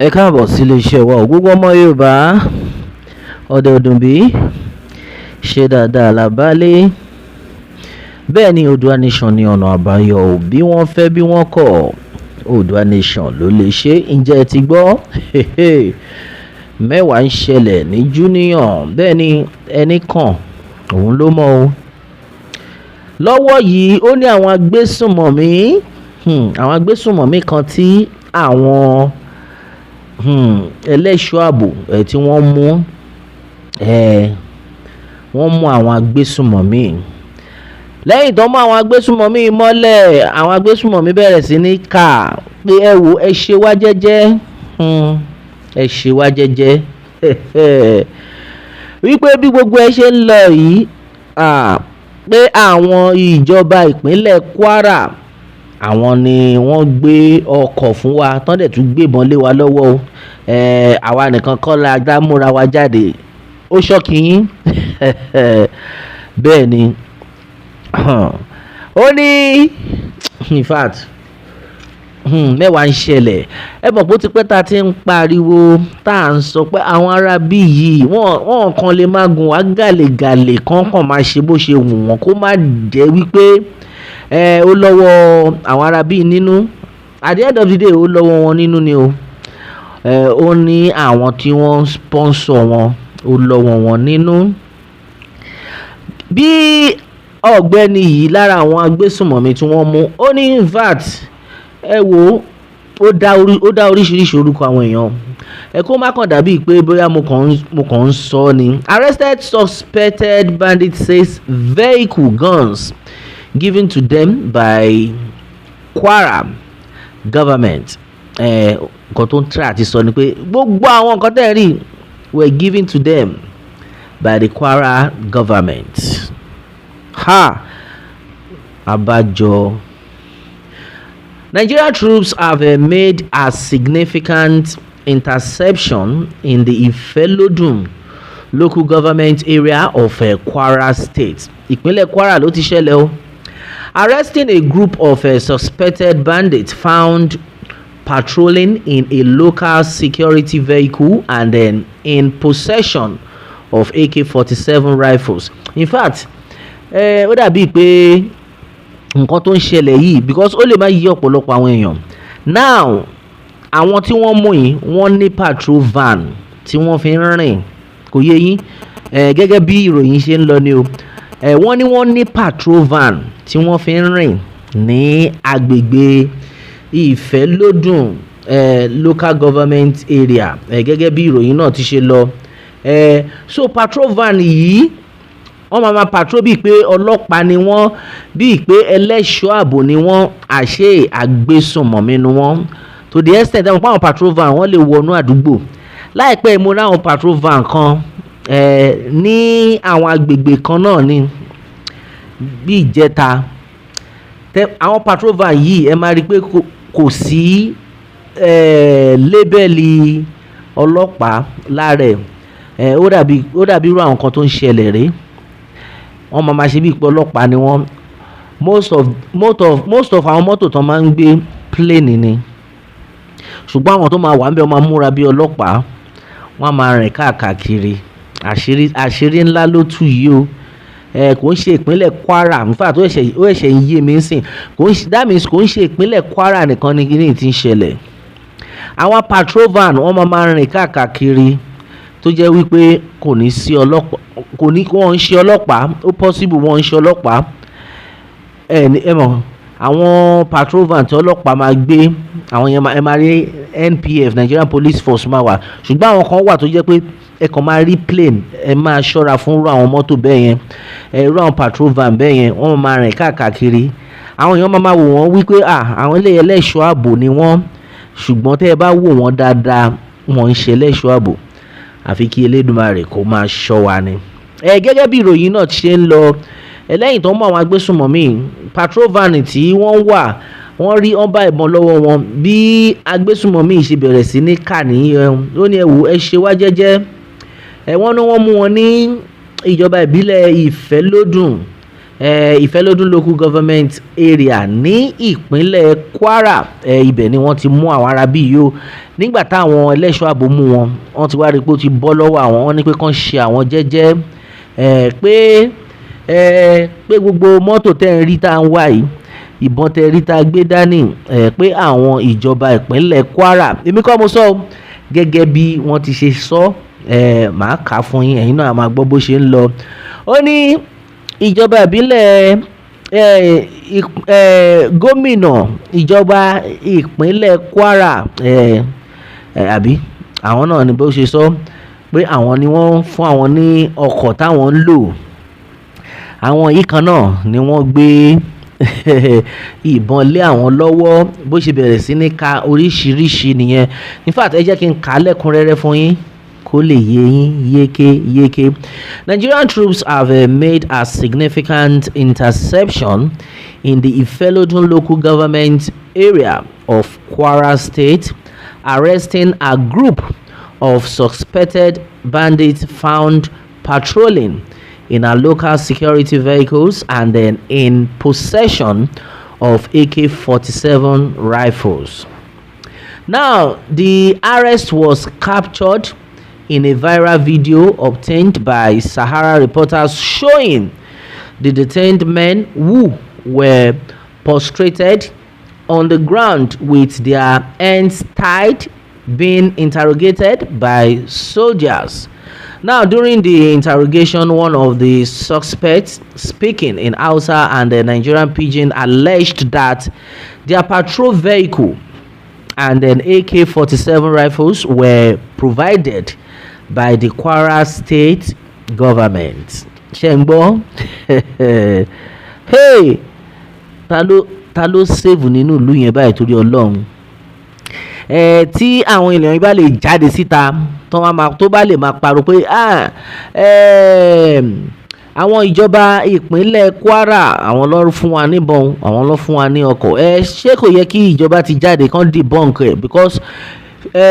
Ẹ káàbọ̀ sí iléeṣẹ́ wa gbogbo ọmọ Yorùbá ọ̀dẹ̀ ọdún bí ṣe dáadáa làbálé. Bẹ́ẹ̀ ni Oòduà nation ní ọ̀nà àbáyọ ò bí wọ́n fẹ́ bí wọ́n kọ̀ Oòduà nation ló lè ṣe. Ǹjẹ́ ẹ ti gbọ́ mẹ́wàá ń ṣẹlẹ̀ ní junior bẹ́ẹ̀ ni ẹnì kan òun ló mọ̀ o. Lọ́wọ́ yìí ó ní àwọn agbésùnmọ̀mí kan tí àwọn ẹlẹ́ṣọ́ ààbò tí wọ́n mú àwọn agbésùnmọ̀mí. Lẹ́yìn tó mú àwọn agbésùnmọ̀mí mọ́lẹ̀, àwọn agbésùnmọ̀mí bẹ̀rẹ̀ sí ní kà pé ẹ wò ẹ ṣe wá jẹ́jẹ́ ẹ ṣe wá jẹ́jẹ́ wípé bí gbogbo ẹ ṣe ń lọ yìí pé àwọn ìjọba ìpínlẹ̀ Kwara àwọn ni wọ́n gbé ọkọ̀ fún wa tán dẹ̀ tún gbébọn lé wa lọ́wọ́ o. Àwa nìkan kọ́ la dá múra wa jáde. Ó ṣọ́kì yín bẹ́ẹ̀ ni ó ní in fact mẹ́wàá ń ṣẹlẹ̀. Ẹ mọ̀ pé ó ti pẹ́ tá a ti ń pariwo tá à ń sọ pé àwọn ará bí yìí wọ́n kàn lè máa gùn wá gàlègàlè kàn máa ṣe bó ṣe wù wọ́n kó má jẹ́ wípé ó lọ́wọ́ àwọn ará bí nínú. At the end of the day ó lọ́wọ́ wọn nínú ni o. Ó ní àwọn tí wọ́n sponsor wọn ó lọ́wọ́ wọn nínú. Bí ọ̀gbẹ́ni yìí lára àwọn agbésùnmọ̀mí tí wọ́n mú ó ní in fact ẹ wò ó dá oríṣiríṣi orúkọ àwọn èèyàn. Kó má kàn dàbí pé bóyá mo kàn ń sọ ni. Arrested suspected bandit says vehicle guns given to them by Kwara government. Nǹkan tó ń try àti sọ ni pé gbogbo àwọn nǹkan tẹ́ ẹ rí were given to them by the Kwara government. Abájọ. Nigerian troops have made a significant interception in the Ipinle local government area of Kwara State. Ìpínlẹ̀ Kwara ló ti ṣẹlẹ̀ o. Arresting a group of suspected bandits found patrolling in a local security vehicle and then in possession of AK-47 rifles. In fact, ó dàbí pé nǹkan tó ń ṣẹlẹ̀ yìí because ó lè má yí ọ̀pọ̀lọpọ̀ àwọn èèyàn. Now àwọn tí wọ́n mú yìí wọ́n ní patrol van tí wọ́n fi ń rìn kò yé yín gẹ́gẹ́ bí ìròyìn ṣe ń lọ ni o. Wọ́n ní patrol van tí wọ́n fi ń rìn ní agbègbè Ìfẹ́lódùn local government area gẹ́gẹ́ bí ìròyìn náà ti ṣe lọ. So patrol van yìí wọ́n máa patrol bíi pé ọlọ́pàá ni wọ́n, bíi pé ẹlẹ́ṣọ́ ààbò ni wọ́n, àṣé àgbésùnmọ̀mí ni wọ́n. To the extent that àwọn patrol van wọ́n lè wọnú àdúgbò. Láìpẹ́ mo rí àwọn patrol van kan ní àwọn agbègbè kan náà ni bí ìjẹta. Àwọn patrol van yìí ẹ máa rí i pé kò sí lébẹ́lì ọlọ́pàá lára ẹ̀. Ó dàbí irú àwọn kan tó ń ṣẹlẹ̀ rí. Wọ́n máa ṣe bíi pé ọlọ́pàá ni wọ́n. Most of àwọn mọ́tò tó máa ń gbé plane ni. Ṣùgbọ́n àwọn tó máa wà níbẹ̀ wọ́n máa múra bí ọlọ́pàá. Wọ́n á máa rìn káàkiri. Àṣírí ńlá ló tú yìí o. Kò ń ṣe ìpínlẹ̀ Kwara. In fact ó ẹ̀ṣẹ̀ ń yé mi sìn. That means kò ń ṣe ìpínlẹ̀ Kwara nìkan ni kíní tí ń ṣẹlẹ̀. Àwọn patrol van wọ́n máa rìn káàkiri tó jẹ́ wípé kò ní sí ọlọ́pàá, wọ́n ń ṣe ọlọ́pàá, ó possible wọ́n ń ṣe ọlọ́pàá. Ẹ mọ̀ àwọn patrol van tí ọlọ́pàá máa gbé àwọn yẹn ẹ máa rí NPF Nigerian Police Force máa wà. Ṣùgbọ́n àwọn kan wà tó jẹ́ pé ẹ kàn máa rí plane ẹ máa ṣọ́ra fún irú àwọn mọ́tò bẹ́ẹ̀ yẹn irú àwọn patrol van bẹ́ẹ̀ yẹn wọ́n máa rìn káàkiri. Àwọn èèyàn máa wò wọ́n wípé àwọn ilé ẹlẹ́ṣọ́ ààbò ni wọ́n, ṣùgbọ́n tẹ́ ẹ bá wò wọ́n dáadáa wọ́n ń ṣe ẹlẹ́ṣọ́ ààbò. Àfi kí Elédùmarè kó máa ṣọ́ wa ni. Gẹ́gẹ́ bí ìròyìn náà ṣe ń lọ lẹ́yìn tó mú àwọn agbésùnmọ̀mí patrol van tí wọ́n wà wọ́n rí wọ́n bá ìbọn lọ́wọ́ wọn. Bí agbésùnmọ̀mí ṣe bẹ̀rẹ̀ sí ní kà nìyẹn. Ó ní ẹ wò ẹ ṣe wá jẹ́jẹ́. Wọ́n ní wọ́n mú wọn ní ìjọba ìbílẹ̀ Ìfẹ́lódùn Ìfẹ́lódún local government area ní ìpínlẹ̀ Kwara, ibẹ̀ ni wọ́n ti mú àwọn arábí yìí o. Nígbà táwọn ẹlẹ́ṣọ́ ààbò mú wọn, wọ́n ti wá rí pé ó ti bọ́ lọ́wọ́ àwọn. Wọ́n ní pé kán ṣe àwọn jẹ́jẹ́, pé gbogbo mọ́tò tẹ́ ń rí tá ń wá yìí, ìbọn tẹ́ rí tá gbé dání, pé àwọn ìjọba ìpínlẹ̀ Kwara, èmi kọ́ mo sọ o, gẹ́gẹ́ bí wọ́n ti ṣe sọ, màá kà á fún yín, ẹ̀yin náà máa gbọ́ bó ṣe ń lọ. Ó ní ìjọba ìbílẹ̀ gómìnà ìjọba ìpínlẹ̀ Kwara, àbí àwọn náà ni bó ṣe sọ pé àwọn ni wọ́n fún àwọn ní ọkọ̀ táwọn ń lò. Àwọn yìí kan náà ni wọ́n gbé ìbọn lé àwọn lọ́wọ́. Bó ṣe bẹ̀rẹ̀ sí ní ka oríṣiríṣi nìyẹn. In fact, ẹ jẹ́ kí n kà á lẹ́kùnrẹ́rẹ́ fún yín kó lè yé yín yékéyéké. Nigerian troops have made a significant interception in the Ifelodun local government area of Kwara State, arresting a group of suspected bandits found patrolling in our local security vehicles and then in possession of AK-47 rifles. Now, the arrest was captured in a viral video obtained by Sahara reporters showing the detained men who were prostrated on the ground with their hands tied, being interrogated by soldiers. Now, during the interrogation, one of the suspects, speaking in Hausa and the Nigerian pidgin, alleged that their patrol vehicle and then AK-47 rifles were provided by the Kwara State government. Ṣé hey, ta ló save nínú ìlú yẹn báyìí torí Ọlọ́run? Tí àwọn èèyàn bá lè jáde síta tó bá lè máa pariwo pé àwọn ìjọba ìpínlẹ̀ Kwara àwọn ló fún wa níbọn, àwọn ló fún wa ní ọkọ̀, ṣé kò yẹ kí ìjọba ti jáde kán debunk ẹ̀? Because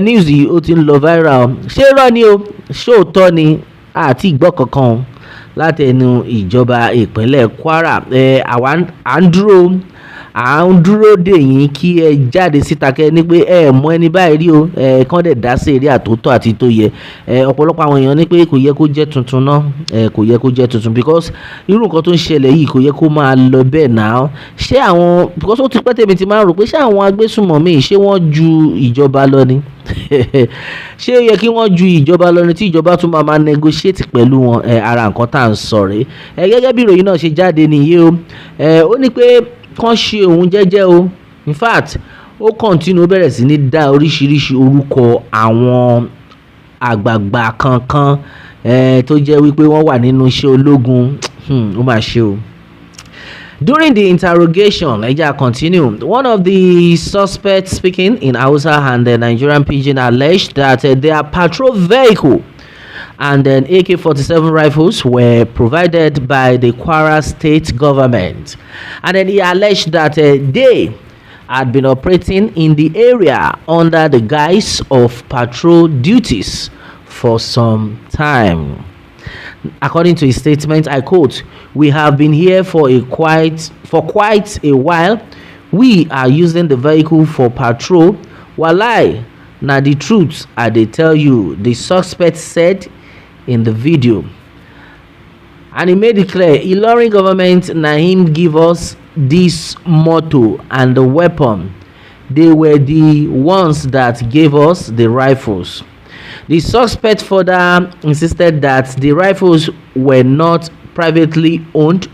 news yìí ó ti ń lọ viral. Ṣé irọ́ ni o? Ṣé òótọ́ ni? Àti ìgbọ́ kankan láti ẹnu ìjọba ìpínlẹ̀ Kwara. À ń dúró dè yín kí ẹ jáde síta kẹ́ ní pé ẹ mọ ẹni báyìí rí o, kán dẹ̀ dá sí eré àtótọ́ àti tó yẹ. Ọ̀pọ̀lọpọ̀ àwọn èèyàn ní pé kò yẹ kó jẹ́ tuntun náà, kò yẹ kó jẹ́ tuntun because irú nǹkan tó ń ṣẹlẹ̀ yìí kò yẹ kó máa lọ bẹ́ẹ̀ náà. Ṣé àwọn, because ó ti pẹ́ tèmi ti máa ń rò pé ṣé àwọn agbésùnmọ̀mí ṣé wọ́n ju ìjọba lọ ni? Ṣé ó yẹ kí wọ́n ju ìjọba lọ ni tí ìjọba tún máa negotiate pẹ̀lú wọn? Ara nǹkan tá à ń sọ rèé. Gẹ́gẹ́ bí ìròyìn náà ṣe jáde nìyí o. Ó ní pé kán ṣe òun jẹ́jẹ́ o. In fact, ó continue, ó bẹ̀rẹ̀ sí ní dá oríṣiríṣi orúkọ àwọn àgbààgbà kankan tó jẹ́ wípé wọ́n wà nínú iṣẹ́ ológun. Ó mà ṣe o. During the interrogation, continue. One of the suspects, speaking in Hausa and the Nigerian pidgin, alleged that their patrol vehicle and then AK-47 rifles were provided by the Kwara State government. And then he alleged that they had been operating in the area under the guise of patrol duties for some time. According to his statement, I quote, "We have been here for quite a while. We are using the vehicle for patrol. Walai, na the truth I dey tell you," the suspect said in the video. And he made it clear, Ilorin government na him give us this motor and the weapon. They were the ones that gave us the rifles. The suspect further insisted that the rifles were not privately owned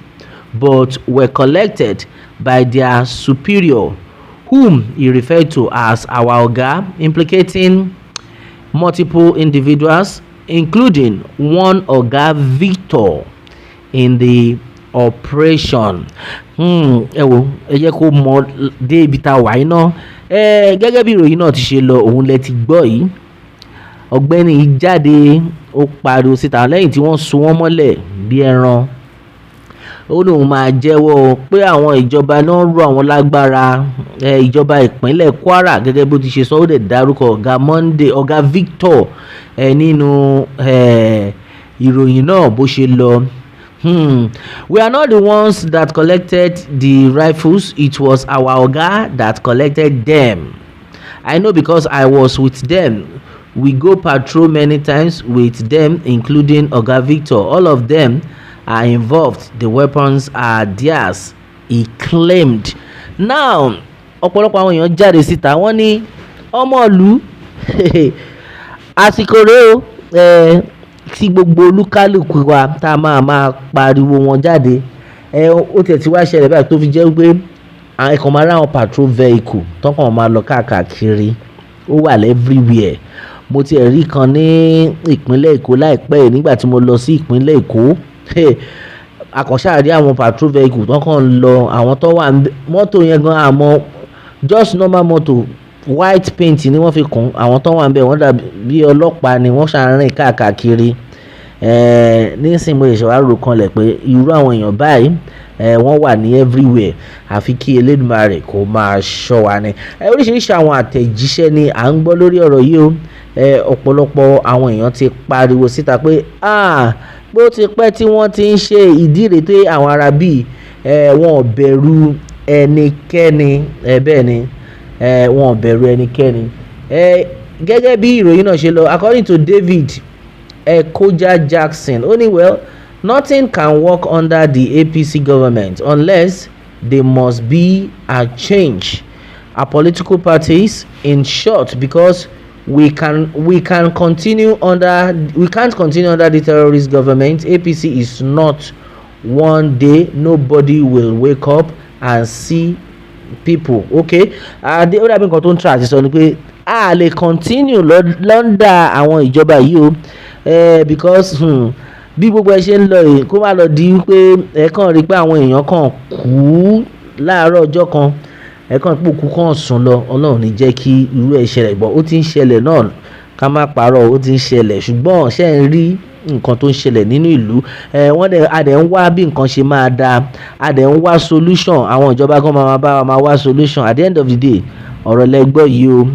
but were collected by their superior, whom he referred to as our oga, implicating multiple individuals, including one Oga Victor in the operation. Ẹ jẹ́ kó mọ dé ibi tá a wà yìí náà. Gẹ́gẹ́ bí ìròyìn náà ti ṣe lọ, òun lẹ ti gbọ́ yìí. Ọ̀gbẹ́ni yìí jáde, ó pariwo síta lẹ́yìn tí wọ́n so wọ́n mọ́lẹ̀ bí ẹran. Ó ní òun máa jẹ́wọ́ pé àwọn ìjọba náà rọ̀ àwọn lágbára. Ìjọba ìpínlẹ̀ Kwara, gẹ́gẹ́ bó ti ṣe sọ, ó dẹ̀ dárúkọ Ọ̀gá Victor nínú ìròyìn náà bó ṣe lọ. We are not the ones that collected the rifles. It was our oga that collected them. I know because I was with them. We go patrol many times with them, including Oga Victor. All of them are involved. The weapons are theirs, he claimed. Now, ọ̀pọ̀lọpọ̀ àwọn èèyàn jáde síta wọ́n ní ọmọọ̀lú àsìkò rèé o tí gbogbo olúkálùkù wa tá a máa pariwo wọn jáde. Ó tiẹ̀ ti wá ṣẹlẹ̀ báyìí tó fi jẹ́ pé ẹ̀kan máa ráwọn patrol vehicle tọ́kàn máa lọ káàkiri ó wà everywhere. Mo tiẹ̀ rí kan ní ìpínlẹ̀ Èkó láìpẹ́ yìí nígbà tí mo lọ sí ìpínlẹ̀ Èkó. Àkànṣáàrí àwọn patrol vehicle tọ́kàn ń lọ àwọn tó wà mọ́tò yẹn gan àmọ́ just normal motor white paint ni wọ́n fi kùn àwọn tó wà ń bẹ̀ wọ́n dàbí ọlọ́pàá ni wọ́n ṣàárín káàkiri. Nísìnyí mo ṣẹ̀ṣẹ̀ wá rò kanlẹ̀ pé irú àwọn èèyàn báyìí wọ́n wà ní everywhere àfi kí Elédùmarè kó máa ṣọ́ wa ni. Oríṣiríṣi àwọn àtẹ̀jíṣẹ́ ni à ń gbọ́ lórí ọ̀rọ̀ yìí o. Ọ̀pọ̀lọpọ̀ àwọn èèyàn ti pariwo síta pé bó ti pẹ́ tí wọ́n ti ń ṣe ìdí rèé tó àwọn ará bíi wọn ò bẹ̀rù ẹnikẹ́ni. Bẹ́ẹ̀ ni wọn ò bẹ̀rù ẹnikẹ́ni. Gẹ́gẹ́ bí ìròyìn náà ṣe lọ, according to David Koja Jackson, ó ní well, nothing can work under the APC government unless there must be a change. Our political parties, in short, because we can't continue under the terrorist government. APC is not. One day nobody will wake up and see people. Okay, the other thing tó ń tra àti sọ ni pé a lè continue lọ́ndà àwọn ìjọba yìí o. Because bí gbogbo ẹ ṣe ń lọ yìí kó má lọ di pé ẹ kàn rí pé àwọn èèyàn kàn kú láàárọ̀ ọjọ́ kan ẹ kàn pò kú kàn sùn lọ. Ọlọ́run ní jẹ́ kí irú ẹ̀ ṣẹlẹ̀ bọ̀ ó ti ń ṣẹlẹ̀ náà ká má parọ́ ó ti ń ṣẹlẹ̀ ṣùgbọ́n ṣe ń rí nǹkan tó ń ṣẹlẹ̀ nínú ìlú. A dẹ̀ ń wá bí nǹkan ṣe máa dáa, a dẹ̀ ń wá solution. Àwọn ìjọba kan máa bá wa máa wá solution. At the end of the day ọ̀rọ̀ lẹ gbọ́ yìí o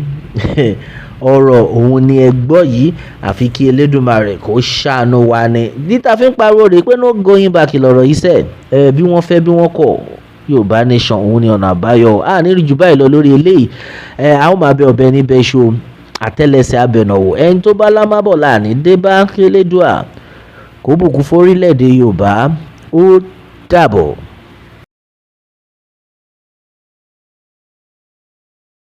ọ̀rọ̀ òun ni ẹ gbọ́ yìí àfi kí Elédùmarè kó ṣàánú wa ni. níta fi ń pariwo rèé pé no going back lọ̀rọ̀ yìí sẹ́ bí wọ́n fẹ́ bí wọ́n kọ̀ Yorùbá nation òun ni ọ̀nà àbáyọ. ní rí jù báyìí lọ lórí eléyìí. A ó máa bẹ ọ̀bẹ níbẹ̀ ṣo àtẹ́lẹsẹ̀ abẹ̀nàwò ẹni tó bá lámábọ̀ láàní dé bá Elédùà kó bùkún fórílẹ̀-èdè Yorùbá. Ó dàbọ̀.